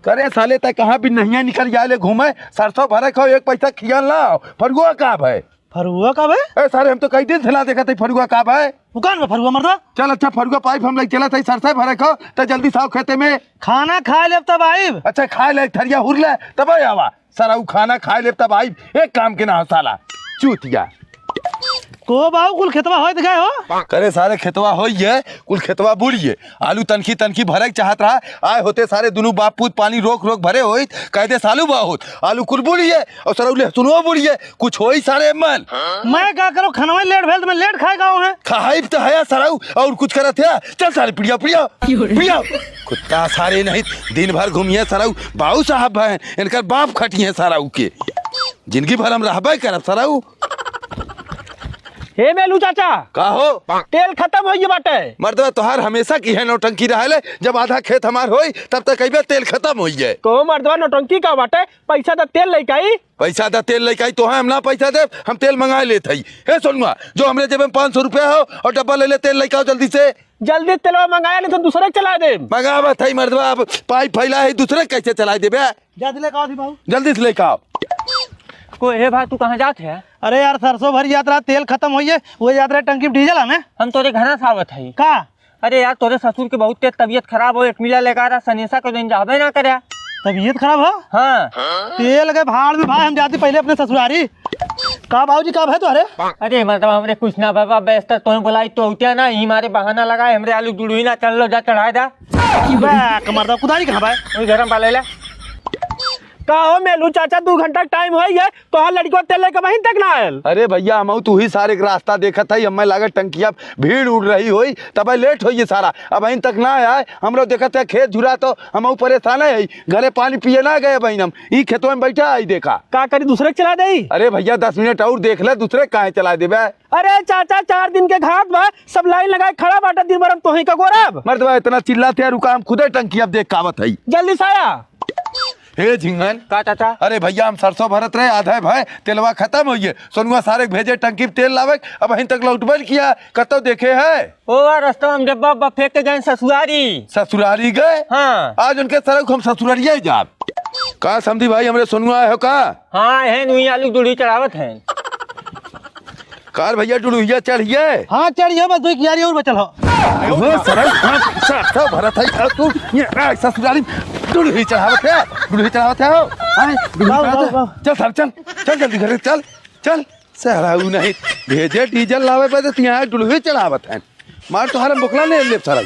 करे साले तय कहाँ भी नहीं निकल जाए घूमे सरसों भरे खाओ एक पैसा खिया ला फरुआ का भाई फरुआ कब है? सारे हम तो कई दिन से देखा थे फरुआ का भाई दुकान में फरुआ मर्दा। चल अच्छा फरुआ पाइप हम लग चला था सरसों भरे खाओ तो जल्दी साव खेते में खाना खा ले तब आई। अच्छा खा ले थरिया हुर ले तब आवा सर खाना खा ले तब आई एक काम के ना हो साला चूतिया को बाऊ कुल खेतवा होय गए हो करे सारे खेतवा होइए कुल खेतवा बुड़िए आलू तनखी तनखी भरे चाहत रहा आए होते सारे दोनों बाप पूत पानी रोक रोक भरे होई कहते सालू बहुत आलू कुल बुड़िए और सर सुनो बुड़िए कुछ होई सारे मन मैं क्या करो खाना लेट भेल मैं लेट खाए गाँव है खाई तो है सराऊ और कुछ करत है चल सारे पिड़िया पिड़िया पिड़िया कुत्ता सारे नहीं दिन भर घूमिए सराऊ बाबू साहब है इनकर बाप खटिए सराऊ के जिंदगी भर हम रहबे करब सराऊ। हे मेलू चाचा का हो तेल खत्म हो गई बाटे मर्दवा तोहार हमेशा की है नौटंकी रहले जब आधा खेत हमार होई तब तक कई तेल खत्म हो जाए तो मर्दवा नौटंकी का बाटे पैसा तो तेल लेके आई पैसा दा तेल लेके आई तो हम ना पैसा दे हम तेल मंगा लेते ही हे सोनुआ जो हमरे जेब में 500 रुपया हो और डब्बा ले ले तेल लेके आओ जल्दी से जल्दी तेलवा मंगाया नहीं तो दूसरे चला दे मंगावा थई मर्दवा अब पाइप फैला है दूसरे कैसे चला देबे जल्दी लेके आओ बाबू जल्दी से लेके आओ। को हे भाई तू कहाँ जात है? अरे यार सरसों भरी यात्रा तेल खत्म हुई है वो यात्रा टंकी डीजल है हम तोरे घर से आवत है का। अरे यार तोरे ससुर के बहुत तेज तबीयत खराब हो एक मिला लेकर आ सनेसा के दिन जाबे ना करे तबीयत खराब हो हाँ तेल के भाड़ में भाई हम जाते पहले अपने ससुरारी का बाबूजी कब है तो अरे अरे मतलब हमरे कुछ ना बाबा व्यस्त तो बुलाई तो उठिया ना ही हमारे बहाना लगाए हमरे आलू जुड़ुई ना चल लो जा चढ़ाए दा मर्दा कुदारी कहाँ भाई वही गरम पा ले ले का हो मेलू चाचा 2 घंटा टाइम हो गया तो हर लड़की तेल लेके वहीं तक ना आयल। अरे भैया हम तू ही सारे रास्ता देखा था हमें लागत टंकिया भीड़ उड़ रही हुई तब लेट हो सारा अब अहीं तक ना आए हम लोग देखा था खेत झुरा तो हम परेशान है घरे पानी पिए ना गए बहन हम ई खेतों में बैठा आई देखा का करी दूसरे चला दे। अरे भैया 10 मिनट और देख ले दूसरे कहाँ चला देबे। अरे चाचा 4 दिन के घाट बा सब लाइन लगाए खड़ा बाटा दिन भर तो ही का गोरब मर्दवा इतना चिल्लाते रुका हम खुदे टंकी अब देख कावत है जल्दी से आया। हे झिंगन का चाचा अरे भैया हम सरसों भरत रहे आधा भाई तेलवा खत्म हो गए सोनुआ सारे भेजे टंकी में तेल लावे अब अहीं तक लौटबल किया कतो देखे है ओ रास्ता में डब्बा बा फेंक के गए ससुरारी गए हाँ आज उनके सड़क हम ससुरारिया जाब का समझी भाई हमरे सोनुआ है का हाँ है नुई आलू जुड़ी चढ़ावत है कार भैया डुड़ुहिया चढ़िए हाँ चढ़िए बस 2 कियारी और बचल हो सरसों भरत है तू ये ससुरारी डुड़ुही चढ़ावत है चल सर चल चल जल्दी घर चल चल सहराऊ नहीं भेजे डीजल लावे पे तो यहाँ डुड़ुही चढ़ावत है मार तो हर बुकला नहीं ले सर